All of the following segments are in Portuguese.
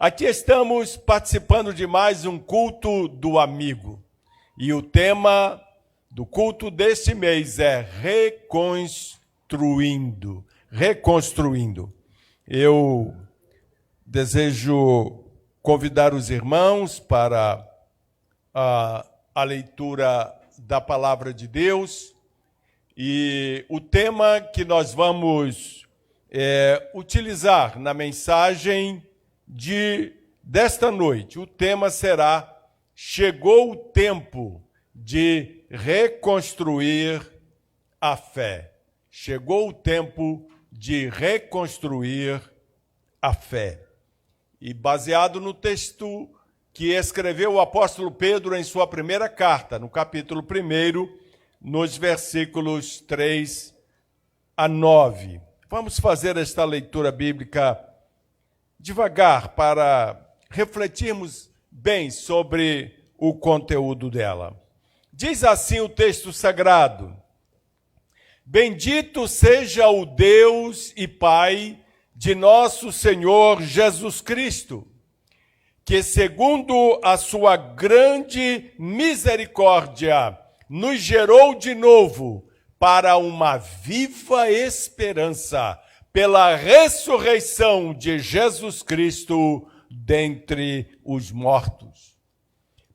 Aqui estamos participando de mais um culto do amigo. E o tema do culto deste mês é reconstruindo. Reconstruindo. Eu desejo convidar os irmãos para a leitura da palavra de Deus. E o tema que nós vamos utilizar na mensagem desta noite, o tema será: chegou o tempo de reconstruir a fé. Chegou o tempo de reconstruir a fé. E baseado no texto que escreveu o apóstolo Pedro em sua primeira carta, no capítulo 1, nos versículos 3 a 9. Vamos fazer esta leitura bíblica devagar para refletirmos bem sobre o conteúdo dela. Diz assim o texto sagrado: Bendito seja o Deus e Pai de nosso Senhor Jesus Cristo, que segundo a sua grande misericórdia nos gerou de novo para uma viva esperança pela ressurreição de Jesus Cristo dentre os mortos,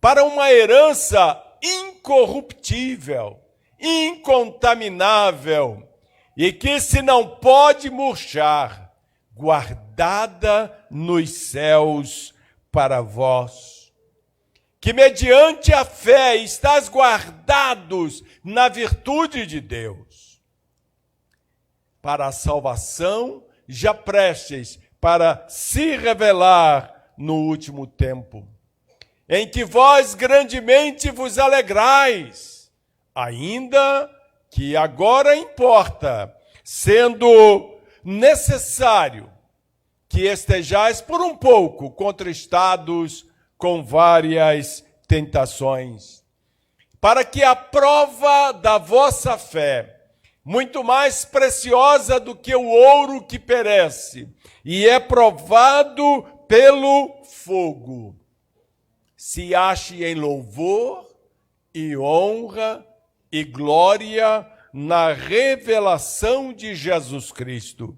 para uma herança incorruptível, incontaminável e que se não pode murchar, guardada nos céus para vós, que mediante a fé estáis guardados na virtude de Deus, para a salvação já prestes para se revelar no último tempo, em que vós grandemente vos alegrais, ainda que agora importa, sendo necessário que estejais por um pouco contristados com várias tentações, para que a prova da vossa fé, muito mais preciosa do que o ouro que perece, e é provado pelo fogo, se ache em louvor e honra e glória na revelação de Jesus Cristo,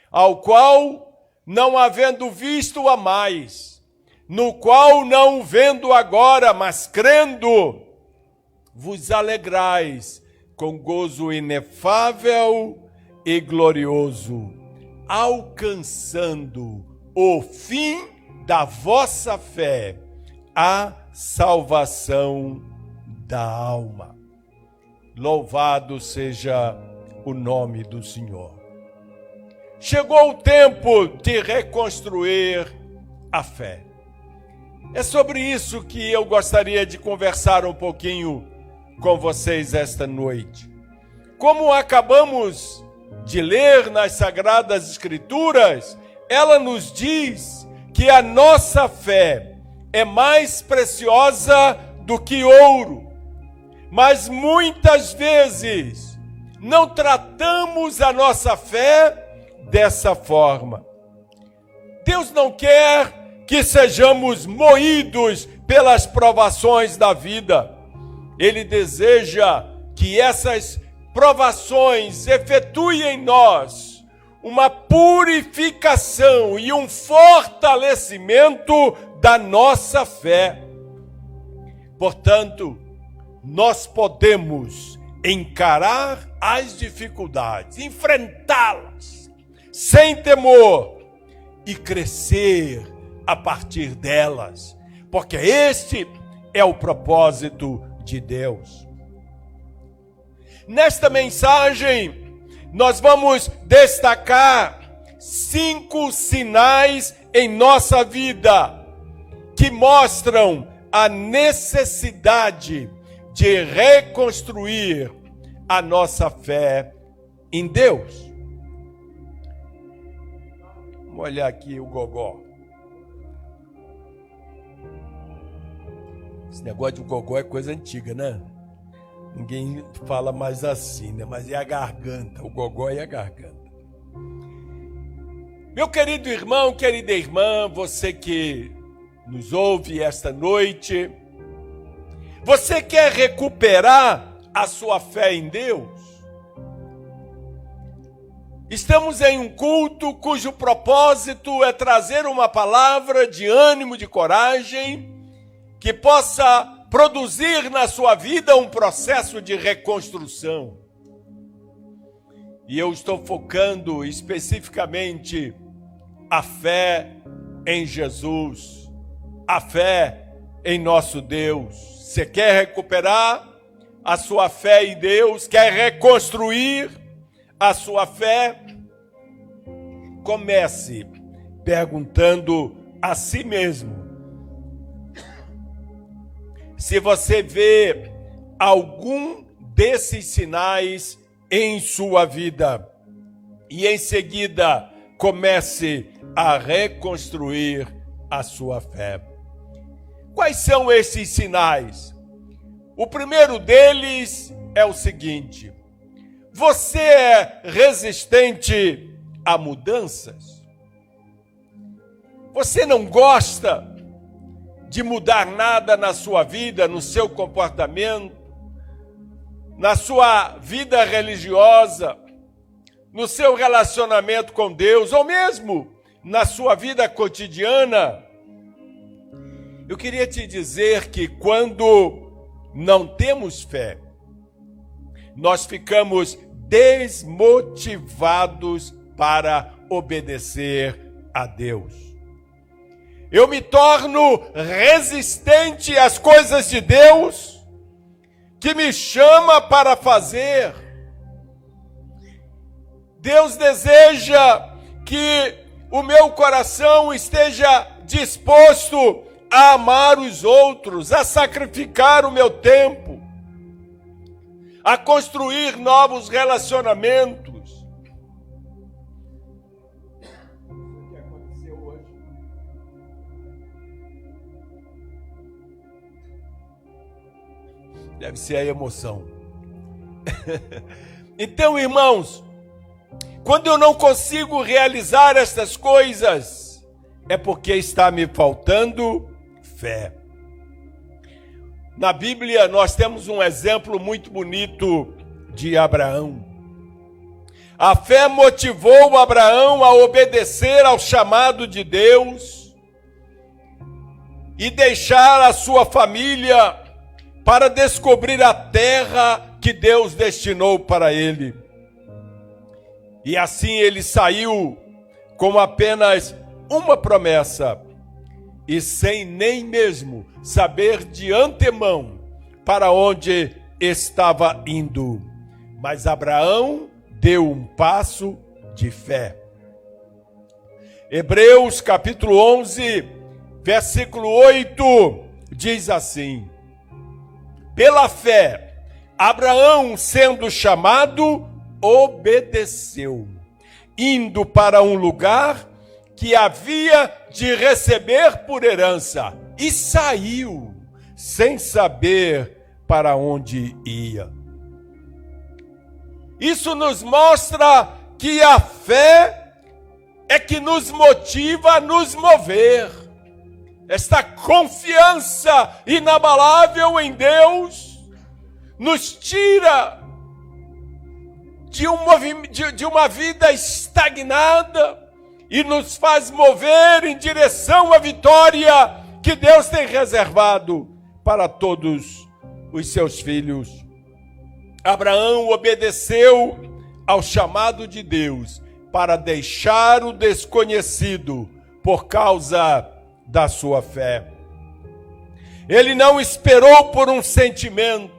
ao qual, não havendo visto a mais, no qual não vendo agora, mas crendo, vos alegrais com gozo inefável e glorioso, alcançando o fim da vossa fé, a salvação da alma. Louvado seja o nome do Senhor. Chegou o tempo de reconstruir a fé. É sobre isso que eu gostaria de conversar um pouquinho com vocês esta noite. Como acabamos de ler nas Sagradas Escrituras, ela nos diz que a nossa fé é mais preciosa do que ouro, mas muitas vezes não tratamos a nossa fé dessa forma. Deus não quer que sejamos moídos pelas provações da vida. Ele deseja que essas provações efetuem em nós uma purificação e um fortalecimento da nossa fé. Portanto, nós podemos encarar as dificuldades, enfrentá-las sem temor e crescer a partir delas, porque este é o propósito de Deus. Nesta mensagem, nós vamos destacar 5 sinais em nossa vida que mostram a necessidade de reconstruir a nossa fé em Deus. Vamos olhar aqui o gogó. Esse negócio de gogó é coisa antiga, né? Ninguém fala mais assim, né? Mas é a garganta, o gogó é a garganta. Meu querido irmão, querida irmã, você que nos ouve esta noite, você quer recuperar a sua fé em Deus? Estamos em um culto cujo propósito é trazer uma palavra de ânimo, de coragem, que possa produzir na sua vida um processo de reconstrução. E eu estou focando especificamente a fé em Jesus, a fé em nosso Deus. Você quer recuperar a sua fé em Deus? Quer reconstruir a sua fé? Comece perguntando a si mesmo se você vê algum desses sinais em sua vida. E em seguida, comece a reconstruir a sua fé. Quais são esses sinais? O primeiro deles é o seguinte: você é resistente a mudanças? Você não gosta de mudar nada na sua vida, no seu comportamento, na sua vida religiosa, no seu relacionamento com Deus, ou mesmo na sua vida cotidiana? Eu queria te dizer que quando não temos fé, nós ficamos desmotivados para obedecer a Deus. Eu me torno resistente às coisas de Deus que me chama para fazer. Deus deseja que o meu coração esteja disposto a amar os outros, a sacrificar o meu tempo, a construir novos relacionamentos. O que aconteceu hoje? Deve ser a emoção. Então, irmãos, quando eu não consigo realizar estas coisas, é porque está me faltando fé. Na Bíblia, nós temos um exemplo muito bonito de Abraão. A fé motivou Abraão a obedecer ao chamado de Deus e deixar a sua família para descobrir a terra que Deus destinou para ele. E assim ele saiu com apenas uma promessa e sem nem mesmo saber de antemão para onde estava indo. Mas Abraão deu um passo de fé. Hebreus capítulo 11, versículo 8, diz assim: pela fé, Abraão, sendo chamado, obedeceu, indo para um lugar que havia de receber por herança, e saiu sem saber para onde ia. Isso nos mostra que a fé é que nos motiva a nos mover. Esta confiança inabalável em Deus nos tira de uma vida estagnada e nos faz mover em direção à vitória que Deus tem reservado para todos os seus filhos. Abraão obedeceu ao chamado de Deus para deixar o desconhecido por causa da sua fé. Ele não esperou por um sentimento,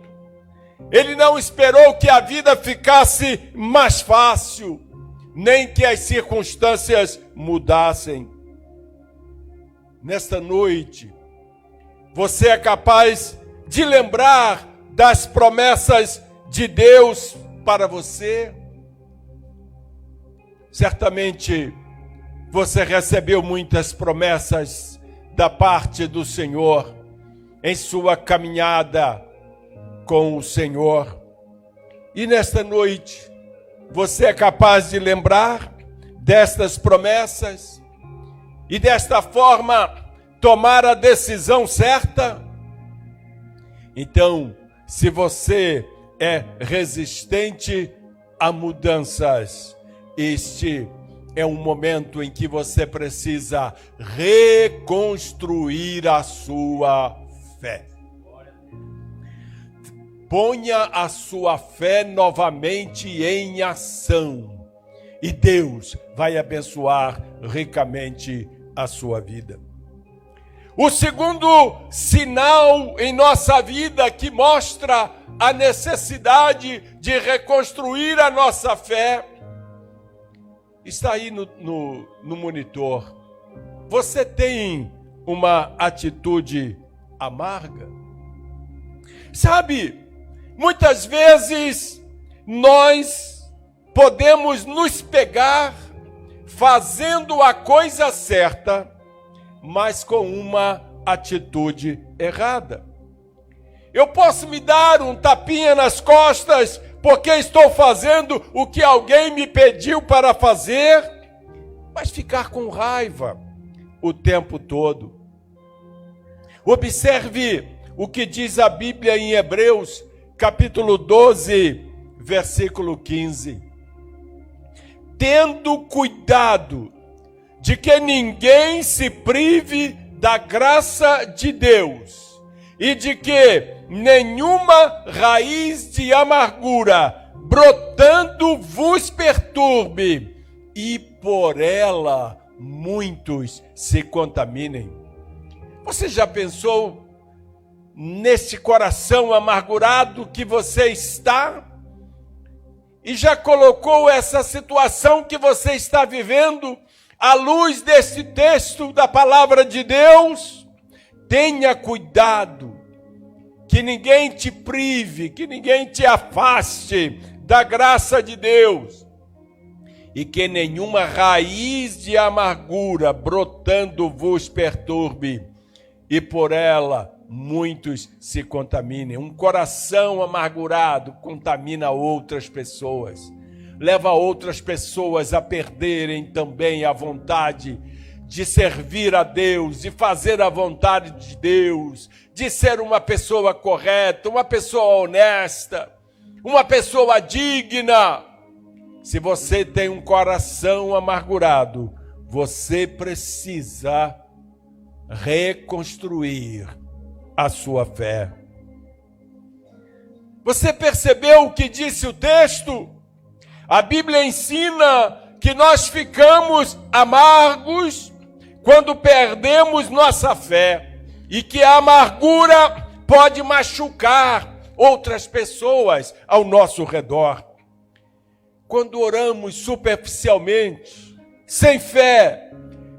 ele não esperou que a vida ficasse mais fácil, nem que as circunstâncias mudassem. Nesta noite, você é capaz de lembrar das promessas de Deus para você? Certamente você recebeu muitas promessas da parte do Senhor em sua caminhada com o Senhor. E nesta noite, você é capaz de lembrar destas promessas e desta forma tomar a decisão certa? Então, se você é resistente a mudanças, este é um momento em que você precisa reconstruir a sua fé. Ponha a sua fé novamente em ação e Deus vai abençoar ricamente a sua vida. O segundo sinal em nossa vida que mostra a necessidade de reconstruir a nossa fé está aí no monitor. Você tem uma atitude amarga? Sabe, muitas vezes nós podemos nos pegar fazendo a coisa certa, mas com uma atitude errada. Eu posso me dar um tapinha nas costas porque estou fazendo o que alguém me pediu para fazer, mas ficar com raiva o tempo todo. Observe o que diz a Bíblia em Hebreus, capítulo 12, versículo 15. Tendo cuidado de que ninguém se prive da graça de Deus e de que nenhuma raiz de amargura brotando vos perturbe e por ela muitos se contaminem. Você já pensou nesse coração amargurado que você está? E já colocou essa situação que você está vivendo à luz desse texto da palavra de Deus? Tenha cuidado, que ninguém te prive, que ninguém te afaste da graça de Deus, e que nenhuma raiz de amargura brotando vos perturbe, e por ela muitos se contaminem. Um coração amargurado contamina outras pessoas, leva outras pessoas a perderem também a vontade de servir a Deus, de fazer a vontade de Deus, de ser uma pessoa correta, uma pessoa honesta, uma pessoa digna. Se você tem um coração amargurado, você precisa reconstruir a sua fé. Você percebeu o que disse o texto? A Bíblia ensina que nós ficamos amargos quando perdemos nossa fé e que a amargura pode machucar outras pessoas ao nosso redor. Quando oramos superficialmente, sem fé,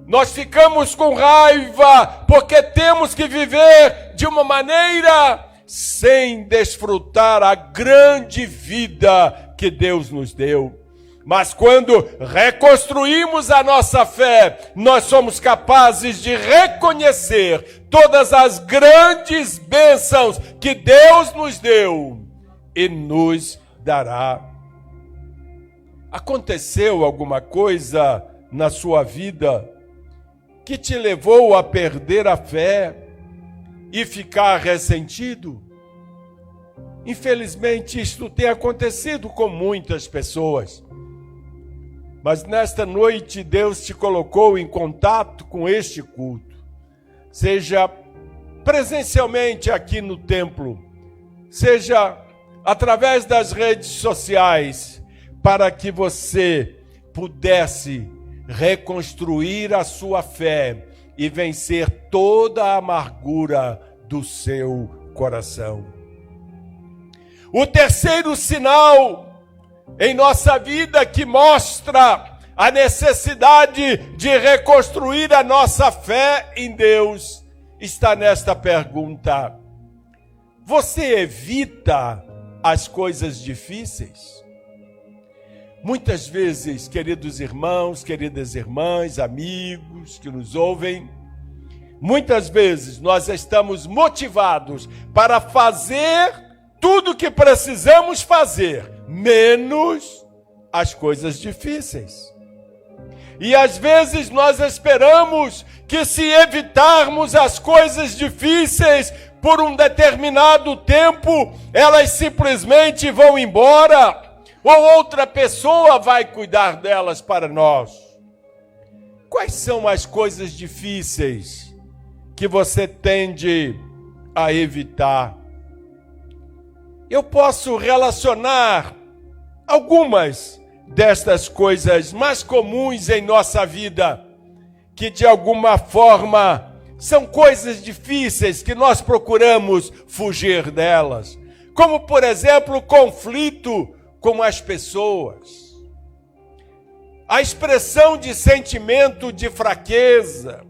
nós ficamos com raiva porque temos que viver de uma maneira sem desfrutar a grande vida que Deus nos deu. Mas quando reconstruímos a nossa fé, nós somos capazes de reconhecer todas as grandes bênçãos que Deus nos deu e nos dará. Aconteceu alguma coisa na sua vida que te levou a perder a fé e ficar ressentido? Infelizmente, isto tem acontecido com muitas pessoas. Mas nesta noite, Deus te colocou em contato com este culto. Seja presencialmente aqui no templo, seja através das redes sociais, para que você pudesse reconstruir a sua fé e vencer toda a amargura do seu coração. O terceiro sinal em nossa vida que mostra a necessidade de reconstruir a nossa fé em Deus está nesta pergunta: você evita as coisas difíceis? Muitas vezes, queridos irmãos, queridas irmãs, amigos que nos ouvem, muitas vezes nós estamos motivados para fazer tudo o que precisamos fazer, menos as coisas difíceis. E às vezes nós esperamos que, se evitarmos as coisas difíceis por um determinado tempo, elas simplesmente vão embora, ou outra pessoa vai cuidar delas para nós. Quais são as coisas difíceis que você tende a evitar? Eu posso relacionar algumas destas coisas mais comuns em nossa vida, que de alguma forma são coisas difíceis que nós procuramos fugir delas. Como, por exemplo, o conflito com as pessoas. A expressão de sentimento de fraqueza.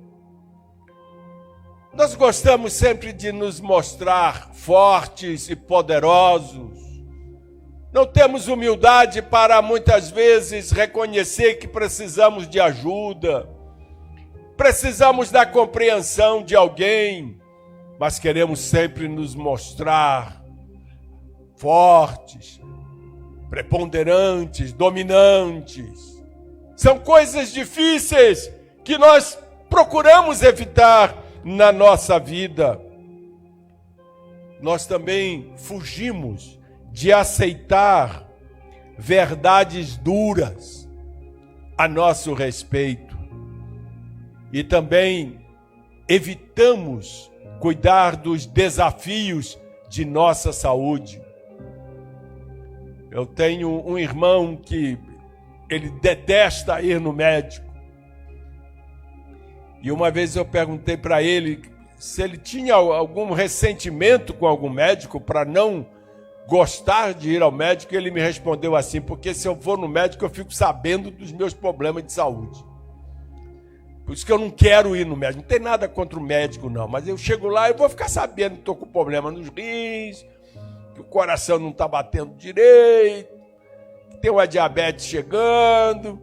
Nós gostamos sempre de nos mostrar fortes e poderosos. Não temos humildade para, muitas vezes, reconhecer que precisamos de ajuda. Precisamos da compreensão de alguém, mas queremos sempre nos mostrar fortes, preponderantes, dominantes. São coisas difíceis que nós procuramos evitar na nossa vida. Nós também fugimos de aceitar verdades duras a nosso respeito. E também evitamos cuidar dos desafios de nossa saúde. Eu tenho um irmão que ele detesta ir no médico. E uma vez eu perguntei para ele se ele tinha algum ressentimento com algum médico para não gostar de ir ao médico. E ele me respondeu assim: porque se eu for no médico eu fico sabendo dos meus problemas de saúde. Por isso que eu não quero ir no médico. Não tem nada contra o médico, não. Mas eu chego lá e vou ficar sabendo que estou com problema nos rins, que o coração não está batendo direito, que tem uma diabetes chegando.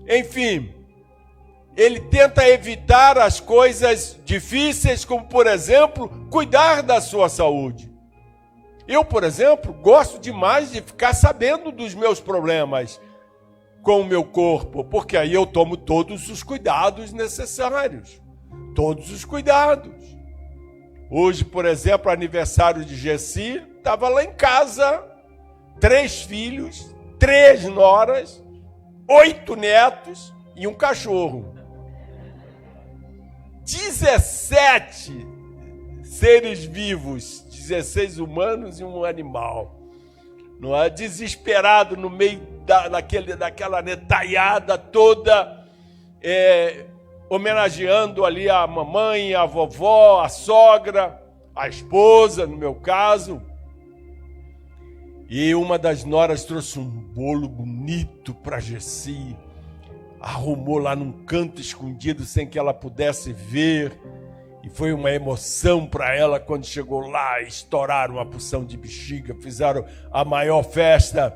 Enfim, ele tenta evitar as coisas difíceis, como, por exemplo, cuidar da sua saúde. Eu, por exemplo, gosto demais de ficar sabendo dos meus problemas com o meu corpo, porque aí eu tomo todos os cuidados necessários. Todos os cuidados. Hoje, por exemplo, aniversário de Gessi, estava lá em casa, 3 filhos, 3 noras, 8 netos e um cachorro. 17 seres vivos, 16 humanos e um animal. Não é? Desesperado no meio daquela netaiada toda, homenageando ali a mamãe, a vovó, a sogra, a esposa, no meu caso. E uma das noras trouxe um bolo bonito para Gessi, arrumou lá num canto escondido sem que ela pudesse ver. E foi uma emoção para ela quando chegou lá, estouraram uma porção de bexiga, fizeram a maior festa.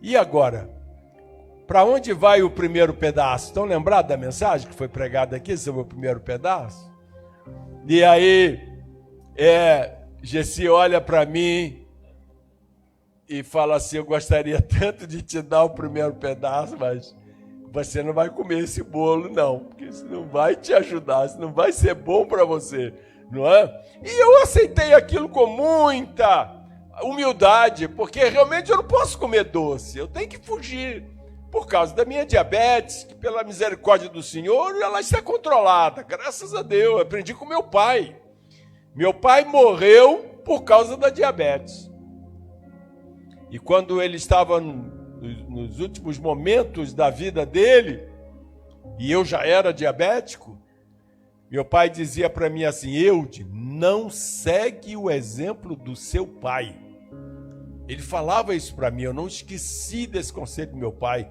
E agora? Para onde vai o primeiro pedaço? Estão lembrados da mensagem que foi pregada aqui sobre o primeiro pedaço? E aí, Gessi olha para mim e fala assim: eu gostaria tanto de te dar o primeiro pedaço, mas você não vai comer esse bolo, não, porque isso não vai te ajudar, isso não vai ser bom para você, não é? E eu aceitei aquilo com muita humildade, porque realmente eu não posso comer doce, eu tenho que fugir, por causa da minha diabetes, que pela misericórdia do Senhor, ela está controlada, graças a Deus. Eu aprendi com meu pai. Meu pai morreu por causa da diabetes. E quando ele estava nos últimos momentos da vida dele, e eu já era diabético, meu pai dizia para mim assim: Eude, não segue o exemplo do seu pai. Ele falava isso para mim, eu não esqueci desse conselho do meu pai.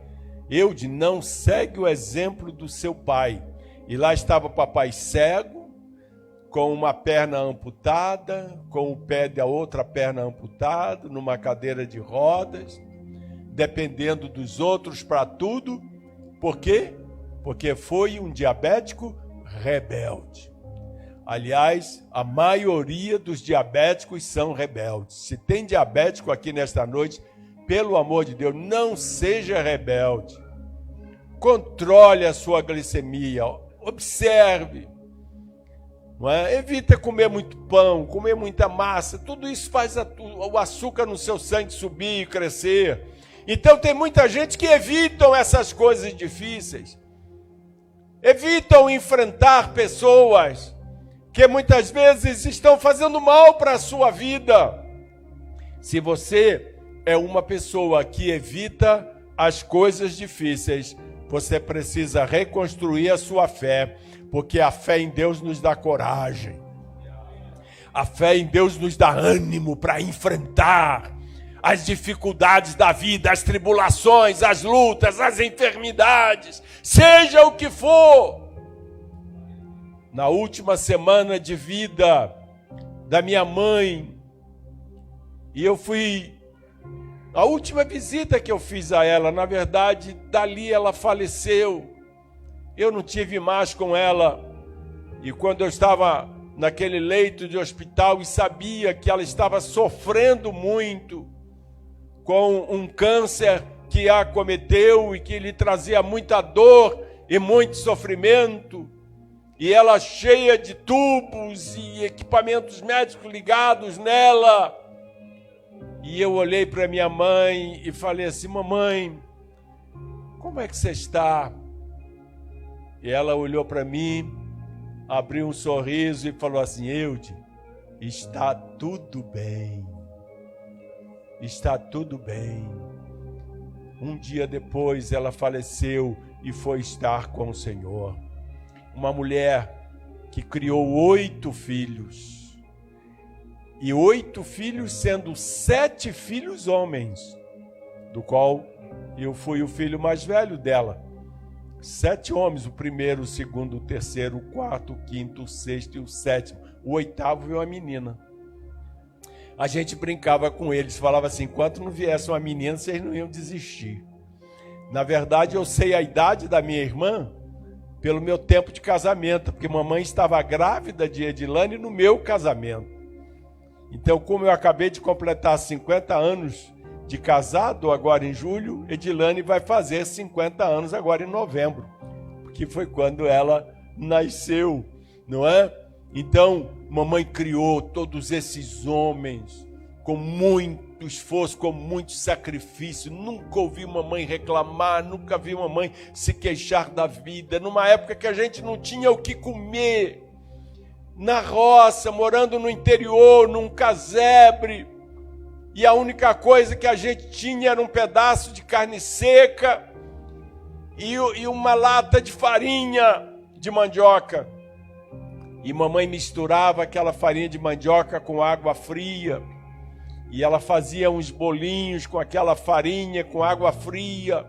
Eude, não segue o exemplo do seu pai. E lá estava papai cego, com uma perna amputada, com o pé da outra perna amputada, numa cadeira de rodas, dependendo dos outros para tudo. Por quê? Porque foi um diabético rebelde. Aliás, a maioria dos diabéticos são rebeldes. Se tem diabético aqui nesta noite, pelo amor de Deus, não seja rebelde. controle a sua glicemia, observe. Não é? Evita comer muito pão, comer muita massa, tudo isso faz o açúcar no seu sangue subir e crescer. Então tem muita gente que evitam essas coisas difíceis, evitam enfrentar pessoas que muitas vezes estão fazendo mal para a sua vida. Se você é uma pessoa que evita as coisas difíceis, você precisa reconstruir a sua fé, porque a fé em Deus nos dá coragem. A fé em Deus nos dá ânimo para enfrentar as dificuldades da vida, as tribulações, as lutas, as enfermidades, seja o que for. Na última semana de vida da minha mãe, e eu fui, a última visita que eu fiz a ela, na verdade, dali ela faleceu. Eu não tive mais com ela. E quando eu estava naquele leito de hospital e sabia que ela estava sofrendo muito com um câncer que a acometeu e que lhe trazia muita dor e muito sofrimento, e ela cheia de tubos e equipamentos médicos ligados nela, e eu olhei para minha mãe e falei assim: mamãe, como é que você está? E ela olhou para mim, abriu um sorriso e falou assim: Eude, está tudo bem. Está tudo bem. Um dia depois ela faleceu e foi estar com o Senhor. Uma mulher que criou 8 filhos. E 8 filhos, sendo 7 filhos homens, do qual eu fui o filho mais velho dela. 7 homens, o primeiro, o segundo, o terceiro, o quarto, o quinto, o sexto e o sétimo. O 8º veio uma menina. A gente brincava com eles, falava assim: enquanto não viesse uma menina, vocês não iam desistir. Na verdade, eu sei a idade da minha irmã pelo meu tempo de casamento, porque mamãe estava grávida de Edilane no meu casamento. Então, como eu acabei de completar 50 anos de casado agora em julho, Edilane vai fazer 50 anos agora em novembro, que foi quando ela nasceu, não é? Então, mamãe criou todos esses homens com muito esforço, com muito sacrifício. Nunca ouvi mamãe reclamar, nunca vi mamãe se queixar da vida, numa época que a gente não tinha o que comer, na roça, morando no interior, num casebre, e a única coisa que a gente tinha era um pedaço de carne seca e uma lata de farinha de mandioca. E mamãe misturava aquela farinha de mandioca com água fria, e ela fazia uns bolinhos com aquela farinha, com água fria,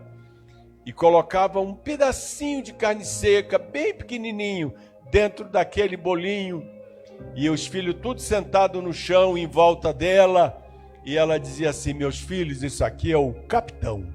e colocava um pedacinho de carne seca, bem pequenininho, dentro daquele bolinho, e os filhos tudo sentados no chão em volta dela. E ela dizia assim: meus filhos, isso aqui é o capitão.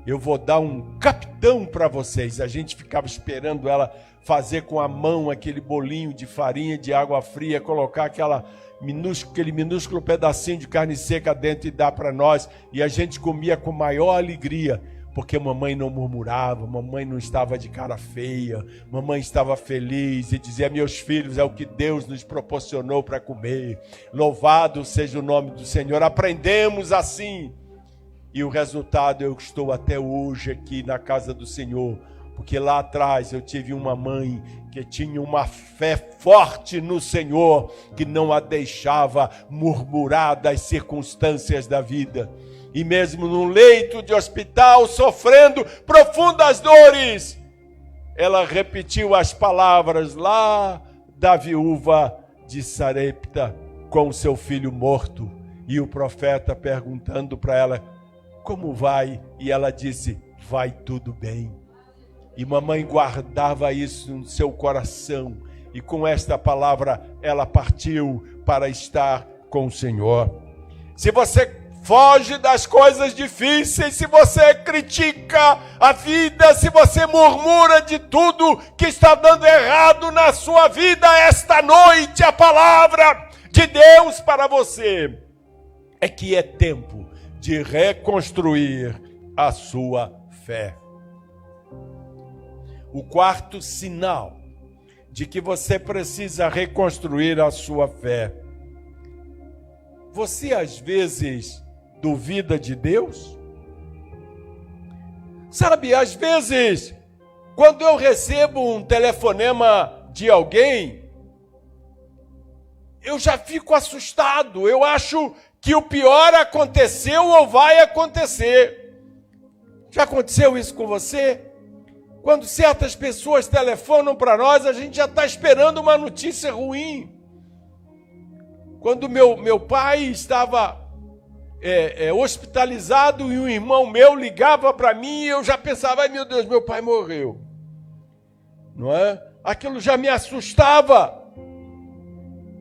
Eu vou dar um capitão para vocês. A gente ficava esperando ela fazer com a mão aquele bolinho de farinha, de água fria, colocar aquele minúsculo pedacinho de carne seca dentro e dar para nós. E a gente comia com maior alegria, porque mamãe não murmurava, mamãe não estava de cara feia, mamãe estava feliz e dizia: meus filhos, é o que Deus nos proporcionou para comer, louvado seja o nome do Senhor. Aprendemos assim, e o resultado: eu estou até hoje aqui na casa do Senhor, porque lá atrás eu tive uma mãe que tinha uma fé forte no Senhor, que não a deixava murmurar das circunstâncias da vida. E mesmo num leito de hospital, sofrendo profundas dores, ela repetiu as palavras lá da viúva de Sarepta com seu filho morto. E o profeta perguntando para ela: como vai? E ela disse: vai tudo bem. E mamãe guardava isso no seu coração. E com esta palavra ela partiu para estar com o Senhor. Se você foge das coisas difíceis, se você critica a vida, se você murmura de tudo que está dando errado na sua vida, esta noite a palavra de Deus para você é que é tempo de reconstruir a sua fé. o quarto sinal de que você precisa reconstruir a sua fé. Você às vezes duvida de Deus? Sabe, às vezes, quando eu recebo um telefonema de alguém, eu já fico assustado. Eu acho que o pior aconteceu ou vai acontecer. Já aconteceu isso com você? Quando certas pessoas telefonam para nós, a gente já está esperando uma notícia ruim. Quando meu pai estava hospitalizado e um irmão meu ligava para mim, eu já pensava, ai meu Deus, meu pai morreu. Não é? Aquilo já me assustava.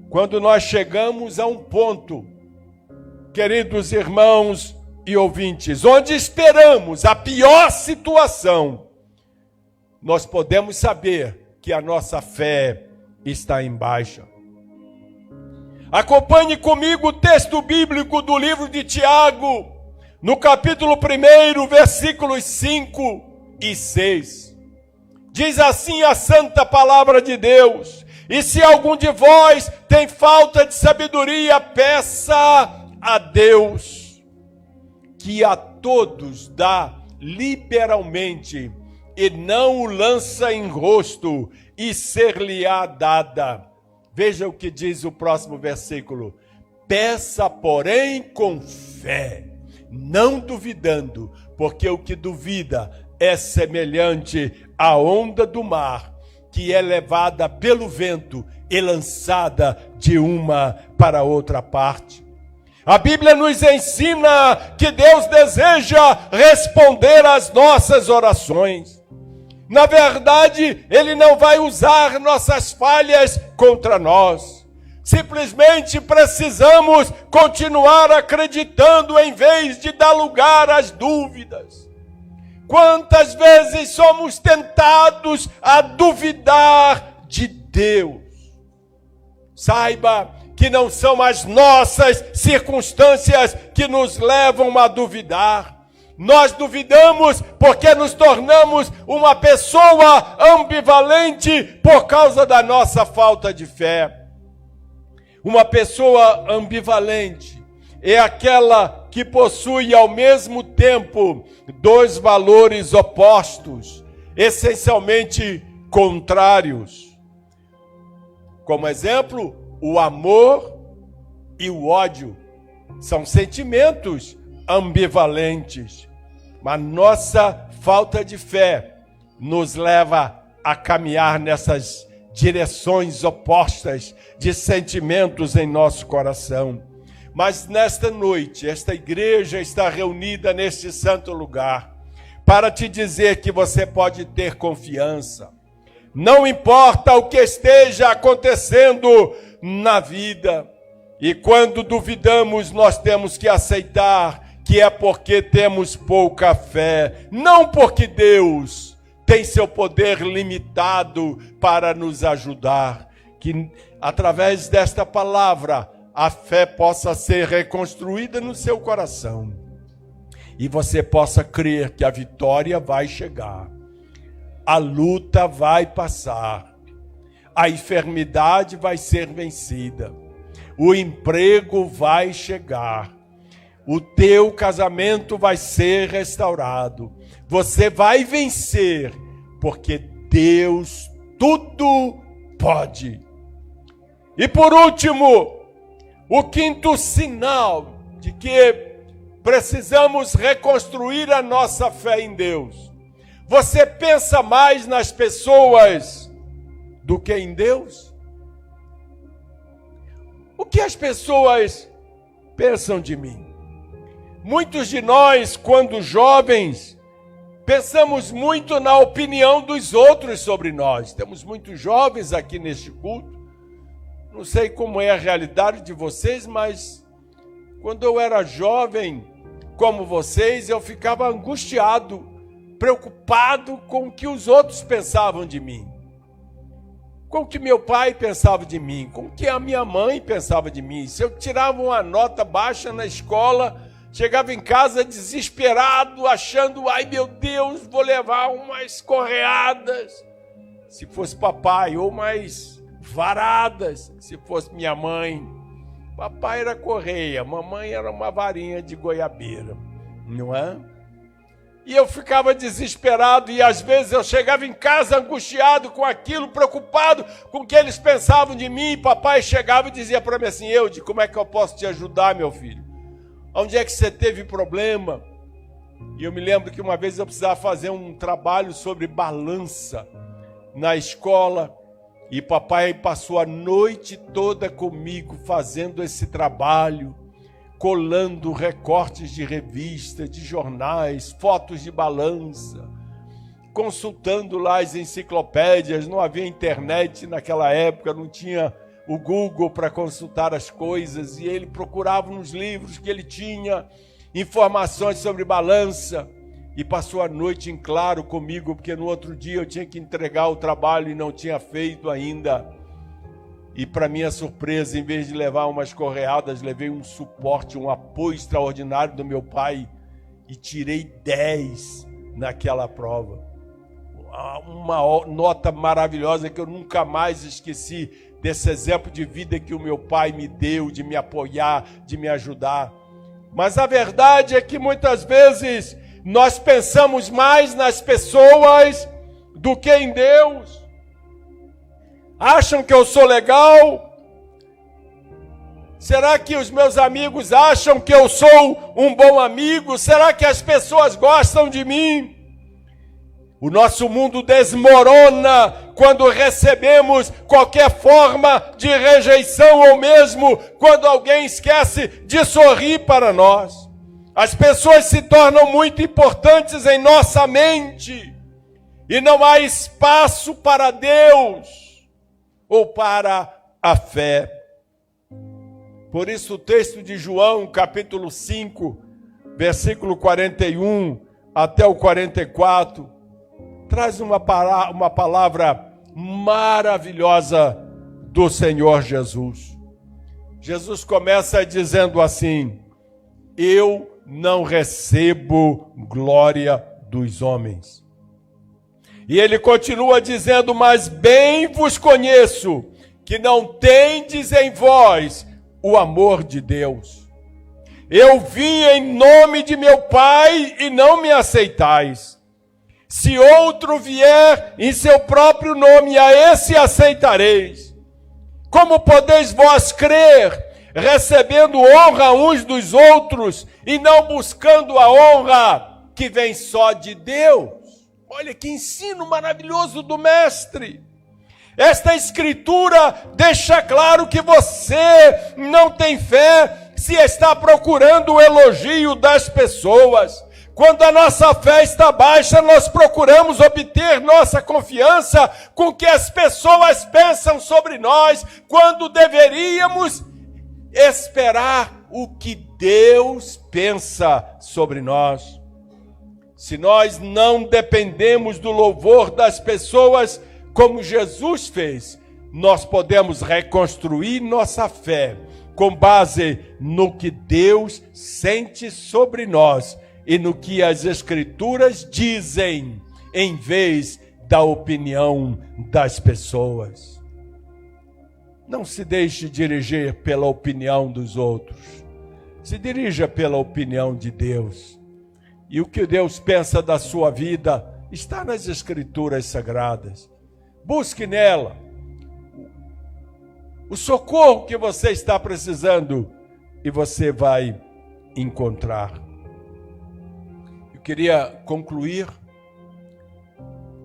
Quando nós chegamos a um ponto, queridos irmãos e ouvintes, onde esperamos a pior situação, nós podemos saber que a nossa fé está em baixa. Acompanhe comigo o texto bíblico do livro de Tiago, no capítulo 1, versículos 5 e 6. Diz assim a santa palavra de Deus: e se algum de vós tem falta de sabedoria, peça a Deus, que a todos dá liberalmente, e não o lança em rosto, e ser-lhe-á dada. Veja o que diz o próximo versículo: peça, porém, com fé, não duvidando, porque o que duvida é semelhante à onda do mar, que é levada pelo vento e lançada de uma para outra parte. A Bíblia nos ensina que Deus deseja responder às nossas orações. Na verdade, Ele não vai usar nossas falhas contra nós. Simplesmente precisamos continuar acreditando em vez de dar lugar às dúvidas. Quantas vezes somos tentados a duvidar de Deus? Saiba que não são as nossas circunstâncias que nos levam a duvidar. Nós duvidamos porque nos tornamos uma pessoa ambivalente por causa da nossa falta de fé. Uma pessoa ambivalente é aquela que possui ao mesmo tempo dois valores opostos, essencialmente contrários. Como exemplo, o amor e o ódio são sentimentos ambivalentes. Mas nossa falta de fé nos leva a caminhar nessas direções opostas de sentimentos em nosso coração. Mas nesta noite, esta igreja está reunida neste santo lugar para te dizer que você pode ter confiança. Não importa o que esteja acontecendo na vida. E quando duvidamos, nós temos que aceitar que é porque temos pouca fé, não porque Deus tem seu poder limitado para nos ajudar. Que através desta palavra, a fé possa ser reconstruída no seu coração. E você possa crer que a vitória vai chegar. A luta vai passar. A enfermidade vai ser vencida. O emprego vai chegar. O teu casamento vai ser restaurado. Você vai vencer, porque Deus tudo pode. E por último, o quinto sinal de que precisamos reconstruir a nossa fé em Deus. Você pensa mais nas pessoas do que em Deus? O que as pessoas pensam de mim? Muitos de nós, quando jovens, pensamos muito na opinião dos outros sobre nós. Temos muitos jovens aqui neste culto. Não sei como é a realidade de vocês, mas quando eu era jovem, como vocês, eu ficava angustiado, preocupado com o que os outros pensavam de mim. Com o que meu pai pensava de mim, com o que a minha mãe pensava de mim. Se eu tirava uma nota baixa na escola, Chegava em casa desesperado, achando, ai meu Deus, vou levar umas correadas, se fosse papai, ou umas varadas, se fosse minha mãe. Papai era correia, mamãe era uma varinha de goiabeira, não é? E eu ficava desesperado e às vezes eu chegava em casa angustiado com aquilo, preocupado com o que eles pensavam de mim. E papai chegava e dizia para mim assim, Eude, como é que eu posso te ajudar, meu filho? Onde é que você teve problema? E eu me lembro que uma vez eu precisava fazer um trabalho sobre balança na escola e papai passou a noite toda comigo fazendo esse trabalho, colando recortes de revistas, de jornais, fotos de balança, consultando lá as enciclopédias. Não havia internet naquela época, não tinha o Google para consultar as coisas, e ele procurava nos livros que ele tinha informações sobre balança, e passou a noite em claro comigo, porque no outro dia eu tinha que entregar o trabalho e não tinha feito ainda. E para minha surpresa, em vez de levar umas correadas, levei um suporte, um apoio extraordinário do meu pai e tirei 10 naquela prova. Uma nota maravilhosa que eu nunca mais esqueci desse exemplo de vida que o meu pai me deu, de me apoiar, de me ajudar. Mas a verdade é que muitas vezes nós pensamos mais nas pessoas do que em Deus. Acham que eu sou legal? Será que os meus amigos acham que eu sou um bom amigo? Será que as pessoas gostam de mim? O nosso mundo desmorona quando recebemos qualquer forma de rejeição ou mesmo quando alguém esquece de sorrir para nós. As pessoas se tornam muito importantes em nossa mente e não há espaço para Deus ou para a fé. Por isso o texto de João, capítulo 5, versículo 41 até o 44, traz uma palavra maravilhosa do Senhor Jesus. Jesus começa dizendo assim: eu não recebo glória dos homens. E ele continua dizendo: mas bem vos conheço, que não tendes em vós o amor de Deus. Eu vim em nome de meu Pai e não me aceitais. Se outro vier em seu próprio nome, a esse aceitareis. Como podeis vós crer, recebendo honra uns dos outros e não buscando a honra que vem só de Deus? Olha que ensino maravilhoso do Mestre. Esta escritura deixa claro que você não tem fé se está procurando o elogio das pessoas. Quando a nossa fé está baixa, nós procuramos obter nossa confiança com o que as pessoas pensam sobre nós, quando deveríamos esperar o que Deus pensa sobre nós. Se nós não dependemos do louvor das pessoas, como Jesus fez, nós podemos reconstruir nossa fé com base no que Deus sente sobre nós e no que as Escrituras dizem, em vez da opinião das pessoas. Não se deixe dirigir pela opinião dos outros. Se dirija pela opinião de Deus. E o que Deus pensa da sua vida está nas Escrituras Sagradas. Busque nela o socorro que você está precisando e você vai encontrar. Eu queria concluir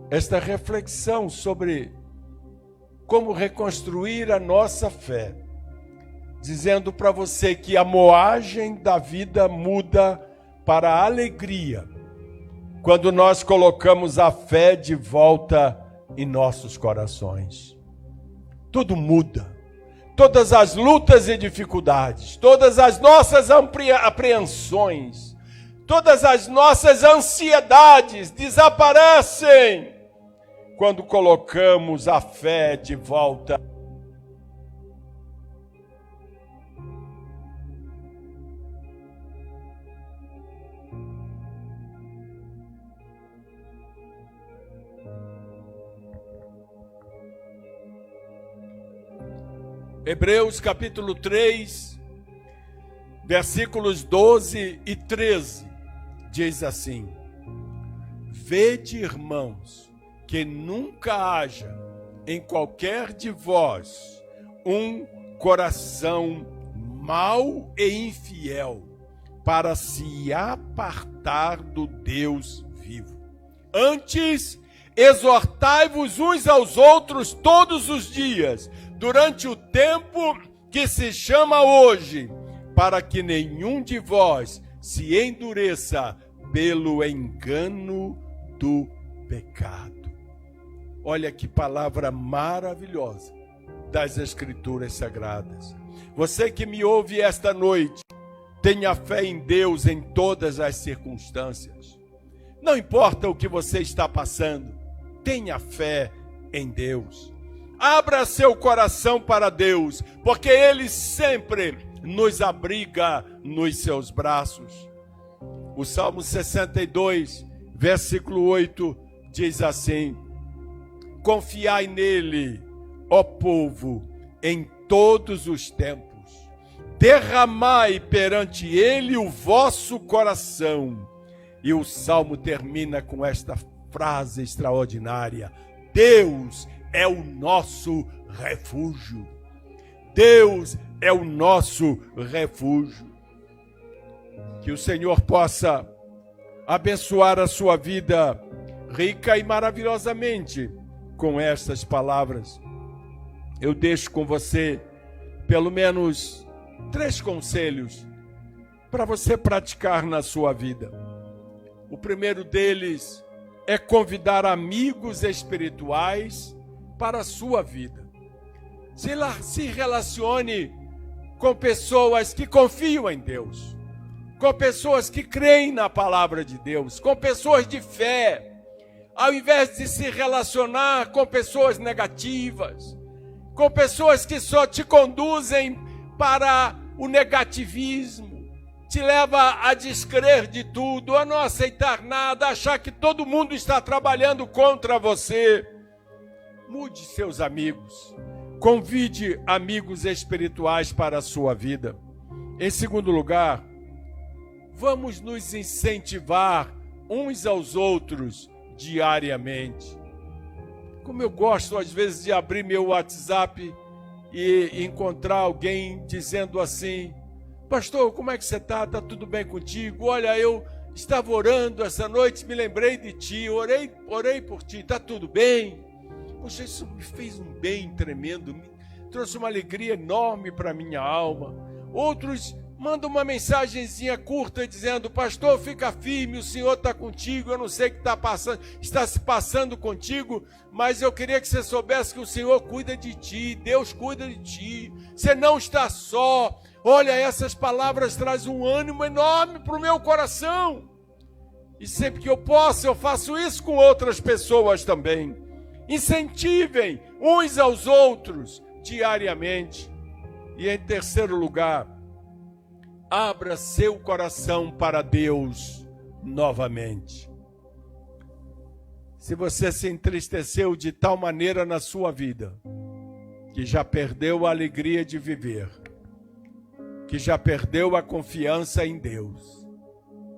esta reflexão sobre como reconstruir a nossa fé, dizendo para você que a moagem da vida muda para a alegria quando nós colocamos a fé de volta em nossos corações. Tudo muda. Todas as lutas e dificuldades, todas as nossas apreensões, todas as nossas ansiedades desaparecem quando colocamos a fé de volta. Hebreus capítulo 3, versículos 12 e 13, diz assim: Vede, irmãos, que nunca haja em qualquer de vós um coração mau e infiel, para se apartar do Deus vivo. Antes, exortai-vos uns aos outros todos os dias, durante o tempo que se chama hoje, para que nenhum de vós se endureça pelo engano do pecado. Olha que palavra maravilhosa das Escrituras Sagradas. Você que me ouve esta noite, tenha fé em Deus em todas as circunstâncias. Não importa o que você está passando, tenha fé em Deus. Abra seu coração para Deus, porque Ele sempre nos abriga nos seus braços. O Salmo 62, versículo 8, diz assim: Confiai nele, ó povo, em todos os tempos. Derramai perante ele o vosso coração. E o Salmo termina com esta frase extraordinária: Deus é o nosso refúgio. Deus é o nosso refúgio. Que o Senhor possa abençoar a sua vida rica e maravilhosamente com estas palavras. Eu deixo com você pelo menos 3 conselhos para você praticar na sua vida. O primeiro deles é convidar amigos espirituais para a sua vida. Se relacione com pessoas que confiam em Deus, com pessoas que creem na palavra de Deus, com pessoas de fé, ao invés de se relacionar com pessoas negativas, com pessoas que só te conduzem para o negativismo, te leva a descrer de tudo, a não aceitar nada, a achar que todo mundo está trabalhando contra você. Mude seus amigos, convide amigos espirituais para a sua vida. Em segundo lugar, vamos nos incentivar uns aos outros diariamente. Como eu gosto às vezes de abrir meu WhatsApp e encontrar alguém dizendo assim: pastor, como é que você está? Está tudo bem contigo? Olha, eu estava orando essa noite, me lembrei de ti, orei por ti, está tudo bem? Poxa, isso me fez um bem tremendo, me trouxe uma alegria enorme para a minha alma. Outros mandam uma mensagenzinha curta dizendo: pastor, fica firme, o Senhor está contigo, eu não sei o que está se passando contigo, mas eu queria que você soubesse que o Senhor cuida de ti, Deus cuida de ti, você não está só. Olha, essas palavras trazem um ânimo enorme para o meu coração. E sempre que eu posso, eu faço isso com outras pessoas também. Incentivem uns aos outros diariamente. E em terceiro lugar, abra seu coração para Deus novamente. Se você se entristeceu de tal maneira na sua vida, que já perdeu a alegria de viver, que já perdeu a confiança em Deus,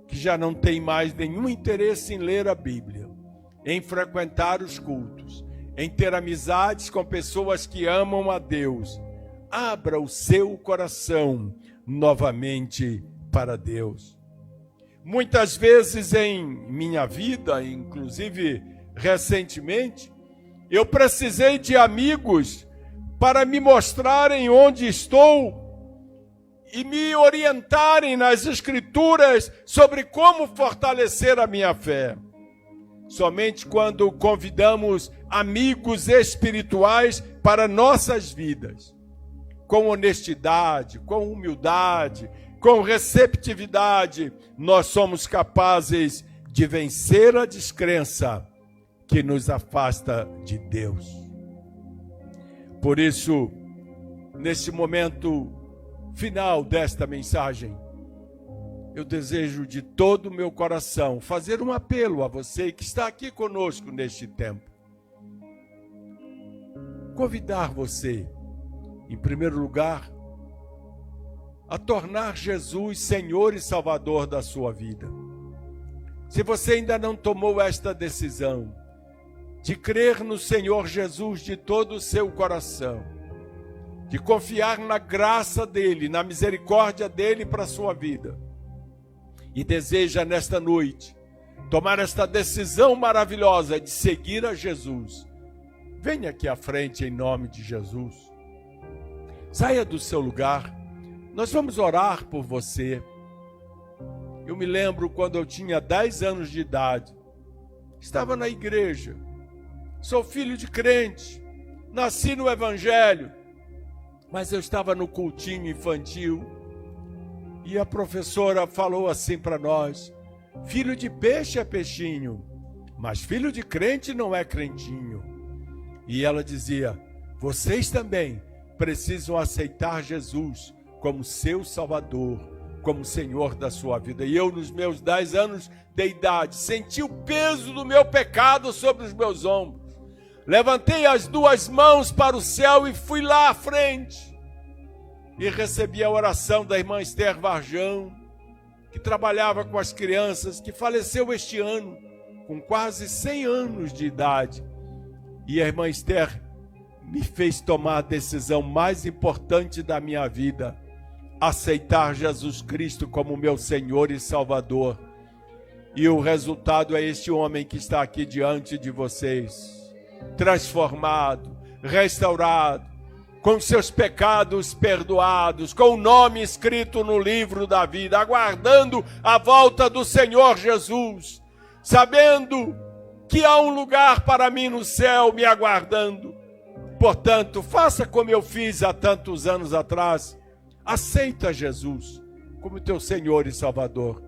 que já não tem mais nenhum interesse em ler a Bíblia, em frequentar os cultos, em ter amizades com pessoas que amam a Deus, abra o seu coração novamente para Deus. Muitas vezes em minha vida, inclusive recentemente, eu precisei de amigos para me mostrarem onde estou e me orientarem nas Escrituras sobre como fortalecer a minha fé. Somente quando convidamos amigos espirituais para nossas vidas, com honestidade, com humildade, com receptividade, nós somos capazes de vencer a descrença que nos afasta de Deus. Por isso, nesse momento final desta mensagem, eu desejo de todo o meu coração fazer um apelo a você que está aqui conosco neste tempo. Convidar você Em primeiro lugar, a tornar Jesus Senhor e Salvador da sua vida. Se você ainda não tomou esta decisão de crer no Senhor Jesus de todo o seu coração, de confiar na graça dele, na misericórdia dele para a sua vida, e deseja nesta noite tomar esta decisão maravilhosa de seguir a Jesus, venha aqui à frente em nome de Jesus. Saia do seu lugar, nós vamos orar por você. Eu me lembro quando eu tinha 10 anos de idade, estava na igreja, sou filho de crente, nasci no Evangelho, mas eu estava no cultinho infantil e a professora falou assim para nós: filho de peixe é peixinho, mas filho de crente não é crentinho. E ela dizia: vocês também precisam aceitar Jesus como seu Salvador, como Senhor da sua vida. E eu, nos meus 10 anos de idade, senti o peso do meu pecado sobre os meus ombros. Levantei as 2 mãos para o céu e fui lá à frente. E recebi a oração da irmã Esther Varjão, que trabalhava com as crianças, que faleceu este ano, com quase 100 anos de idade. E a irmã Esther me fez tomar a decisão mais importante da minha vida: aceitar Jesus Cristo como meu Senhor e Salvador. E o resultado é este homem que está aqui diante de vocês, transformado, restaurado, com seus pecados perdoados, com o nome escrito no livro da vida, aguardando a volta do Senhor Jesus, sabendo que há um lugar para mim no céu me aguardando. Portanto, faça como eu fiz há tantos anos atrás. Aceita Jesus como teu Senhor e Salvador.